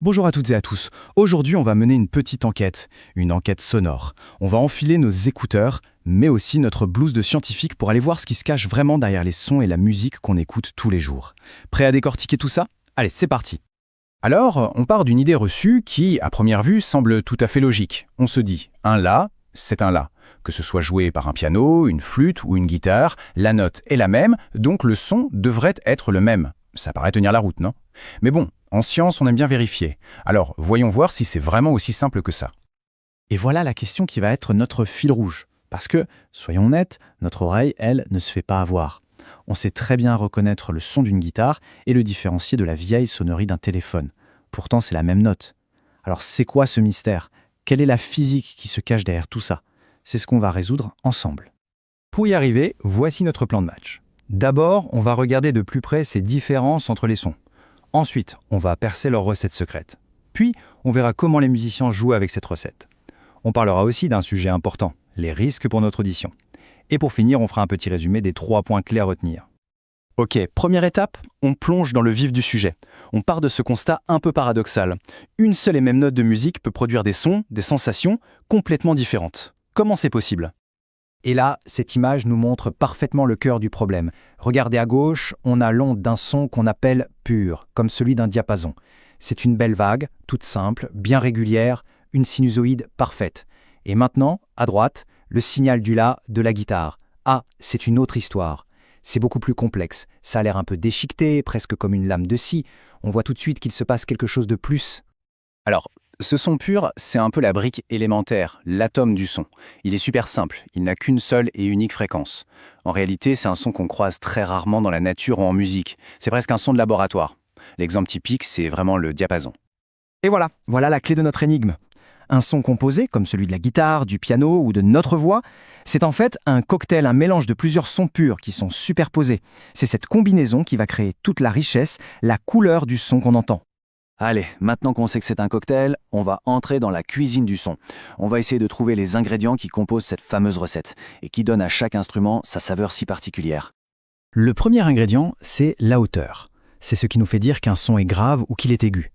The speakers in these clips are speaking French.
Bonjour à toutes et à tous. Aujourd'hui, on va mener une enquête sonore. On va enfiler nos écouteurs, mais aussi notre blouse de scientifique pour aller voir ce qui se cache vraiment derrière les sons et la musique qu'on écoute tous les jours. Prêt à décortiquer tout ça? Allez, c'est parti. Alors, on part d'une idée reçue qui, à première vue, semble tout à fait logique. On se dit, un La, c'est un La. Que ce soit joué par un piano, une flûte ou une guitare, la note est la même, donc le son devrait être le même. Ça paraît tenir la route, non? Mais bon, en science, on aime bien vérifier. Alors, voyons voir si c'est vraiment aussi simple que ça. Et voilà la question qui va être notre fil rouge. Parce que, soyons honnêtes, notre oreille, elle, ne se fait pas avoir. On sait très bien reconnaître le son d'une guitare et le différencier de la vieille sonnerie d'un téléphone. Pourtant, c'est la même note. Alors, c'est quoi ce mystère? Quelle est la physique qui se cache derrière tout ça? C'est ce qu'on va résoudre ensemble. Pour y arriver, voici notre plan de match. D'abord, on va regarder de plus près ces différences entre les sons. Ensuite, on va percer leur recette secrète. Puis, on verra comment les musiciens jouent avec cette recette. On parlera aussi d'un sujet important, les risques pour notre audition. Et pour finir, on fera un petit résumé des 3 points clés à retenir. Ok, première étape, on plonge dans le vif du sujet. On part de ce constat un peu paradoxal. Une seule et même note de musique peut produire des sons, des sensations complètement différentes. Comment c'est possible ? Et là, cette image nous montre parfaitement le cœur du problème. Regardez à gauche, on a l'onde d'un son qu'on appelle pur, comme celui d'un diapason. C'est une belle vague, toute simple, bien régulière, une sinusoïde parfaite. Et maintenant, à droite, le signal du La de la guitare. Ah, c'est une autre histoire. C'est beaucoup plus complexe. Ça a l'air un peu déchiqueté, presque comme une lame de scie. On voit tout de suite qu'il se passe quelque chose de plus. Alors, ce son pur, c'est un peu la brique élémentaire, l'atome du son. Il est super simple, il n'a qu'une seule et unique fréquence. En réalité, c'est un son qu'on croise très rarement dans la nature ou en musique. C'est presque un son de laboratoire. L'exemple typique, c'est vraiment le diapason. Et voilà la clé de notre énigme. Un son composé, comme celui de la guitare, du piano ou de notre voix, c'est en fait un cocktail, un mélange de plusieurs sons purs qui sont superposés. C'est cette combinaison qui va créer toute la richesse, la couleur du son qu'on entend. Allez, maintenant qu'on sait que c'est un cocktail, on va entrer dans la cuisine du son. On va essayer de trouver les ingrédients qui composent cette fameuse recette et qui donnent à chaque instrument sa saveur si particulière. Le premier ingrédient, c'est la hauteur. C'est ce qui nous fait dire qu'un son est grave ou qu'il est aigu.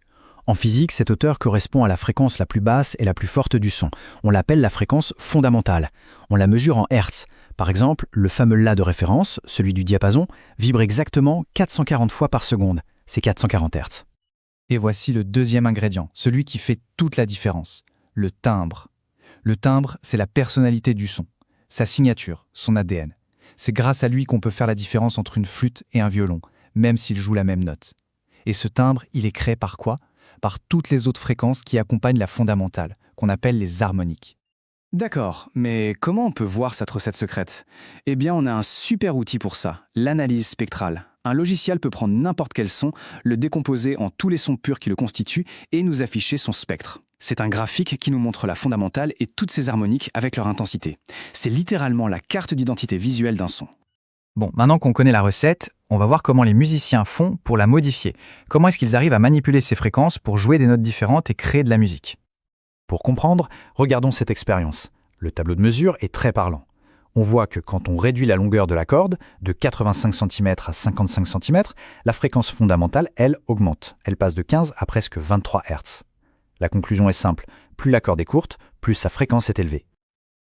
En physique, cette hauteur correspond à la fréquence la plus basse et la plus forte du son. On l'appelle la fréquence fondamentale. On la mesure en hertz. Par exemple, le fameux La de référence, celui du diapason, vibre exactement 440 fois par seconde. C'est 440 hertz. Et voici le deuxième ingrédient, celui qui fait toute la différence, le timbre. Le timbre, c'est la personnalité du son, sa signature, son ADN. C'est grâce à lui qu'on peut faire la différence entre une flûte et un violon, même s'ils jouent la même note. Et ce timbre, il est créé par quoi ? Par toutes les autres fréquences qui accompagnent la fondamentale, qu'on appelle les harmoniques. D'accord, mais comment on peut voir cette recette secrète ? Eh bien, on a un super outil pour ça, l'analyse spectrale. Un logiciel peut prendre n'importe quel son, le décomposer en tous les sons purs qui le constituent et nous afficher son spectre. C'est un graphique qui nous montre la fondamentale et toutes ses harmoniques avec leur intensité. C'est littéralement la carte d'identité visuelle d'un son. Bon, maintenant qu'on connaît la recette, on va voir comment les musiciens font pour la modifier. Comment est-ce qu'ils arrivent à manipuler ces fréquences pour jouer des notes différentes et créer de la musique ? Pour comprendre, regardons cette expérience. Le tableau de mesure est très parlant. On voit que quand on réduit la longueur de la corde, de 85 cm à 55 cm, la fréquence fondamentale, elle, augmente. Elle passe de 15 à presque 23 Hz. La conclusion est simple, plus la corde est courte, plus sa fréquence est élevée.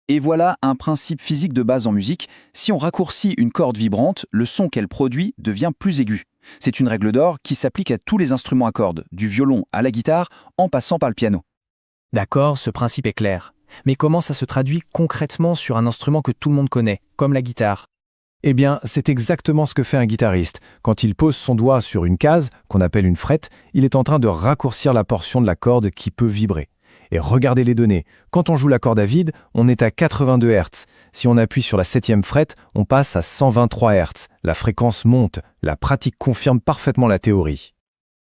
Et voilà un principe physique de base en musique. Si on raccourcit une corde vibrante, le son qu'elle produit devient plus aigu. C'est une règle d'or qui s'applique à tous les instruments à cordes, du violon à la guitare, en passant par le piano. D'accord, ce principe est clair. Mais comment ça se traduit concrètement sur un instrument que tout le monde connaît, comme la guitare ? Eh bien, c'est exactement ce que fait un guitariste. Quand il pose son doigt sur une case, qu'on appelle une frette, il est en train de raccourcir la portion de la corde qui peut vibrer. Et regardez les données. Quand on joue la corde à vide, on est à 82 Hz. Si on appuie sur la 7e frette, on passe à 123 Hz. La fréquence monte. La pratique confirme parfaitement la théorie.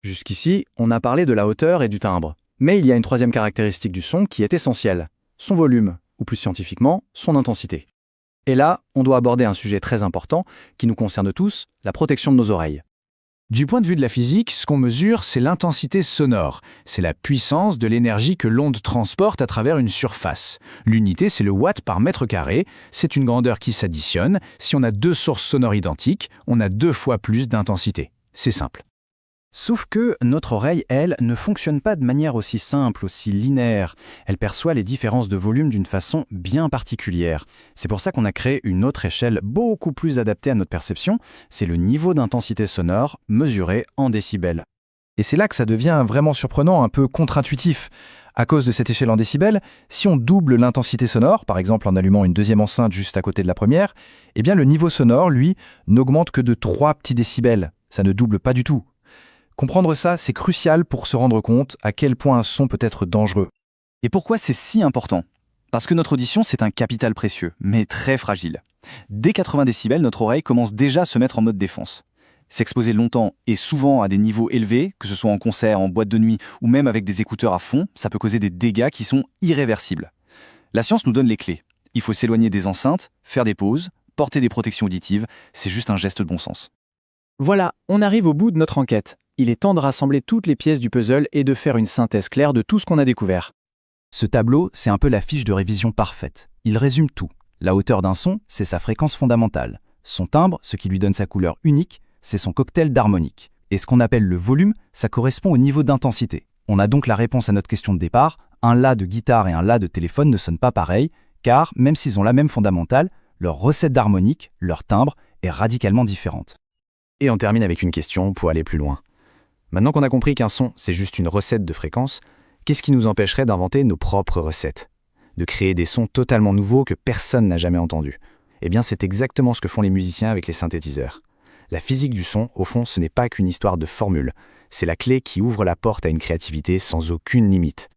Jusqu'ici, on a parlé de la hauteur et du timbre. Mais il y a une troisième caractéristique du son qui est essentielle. Son volume, ou plus scientifiquement, son intensité. Et là, on doit aborder un sujet très important qui nous concerne tous, la protection de nos oreilles. Du point de vue de la physique, ce qu'on mesure, c'est l'intensité sonore. C'est la puissance de l'énergie que l'onde transporte à travers une surface. L'unité, c'est le watt par mètre carré. C'est une grandeur qui s'additionne. Si on a deux sources sonores identiques, on a 2 fois plus d'intensité. C'est simple. Sauf que notre oreille, elle, ne fonctionne pas de manière aussi simple, aussi linéaire. Elle perçoit les différences de volume d'une façon bien particulière. C'est pour ça qu'on a créé une autre échelle beaucoup plus adaptée à notre perception, c'est le niveau d'intensité sonore mesuré en décibels. Et c'est là que ça devient vraiment surprenant, un peu contre-intuitif. À cause de cette échelle en décibels, si on double l'intensité sonore, par exemple en allumant une deuxième enceinte juste à côté de la première, eh bien le niveau sonore, lui, n'augmente que de 3 petits décibels. Ça ne double pas du tout. Comprendre ça, c'est crucial pour se rendre compte à quel point un son peut être dangereux. Et pourquoi c'est si important ? Parce que notre audition, c'est un capital précieux, mais très fragile. Dès 80 décibels, notre oreille commence déjà à se mettre en mode défense. S'exposer longtemps et souvent à des niveaux élevés, que ce soit en concert, en boîte de nuit ou même avec des écouteurs à fond, ça peut causer des dégâts qui sont irréversibles. La science nous donne les clés. Il faut s'éloigner des enceintes, faire des pauses, porter des protections auditives, c'est juste un geste de bon sens. Voilà, on arrive au bout de notre enquête. Il est temps de rassembler toutes les pièces du puzzle et de faire une synthèse claire de tout ce qu'on a découvert. Ce tableau, c'est un peu la fiche de révision parfaite. Il résume tout. La hauteur d'un son, c'est sa fréquence fondamentale. Son timbre, ce qui lui donne sa couleur unique, c'est son cocktail d'harmoniques. Et ce qu'on appelle le volume, ça correspond au niveau d'intensité. On a donc la réponse à notre question de départ. Un La de guitare et un La de téléphone ne sonnent pas pareil, car, même s'ils ont la même fondamentale, leur recette d'harmonique, leur timbre, est radicalement différente. Et on termine avec une question pour aller plus loin. Maintenant qu'on a compris qu'un son, c'est juste une recette de fréquence, qu'est-ce qui nous empêcherait d'inventer nos propres recettes ? De créer des sons totalement nouveaux que personne n'a jamais entendus ? Eh bien, c'est exactement ce que font les musiciens avec les synthétiseurs. La physique du son, au fond, ce n'est pas qu'une histoire de formule. C'est la clé qui ouvre la porte à une créativité sans aucune limite.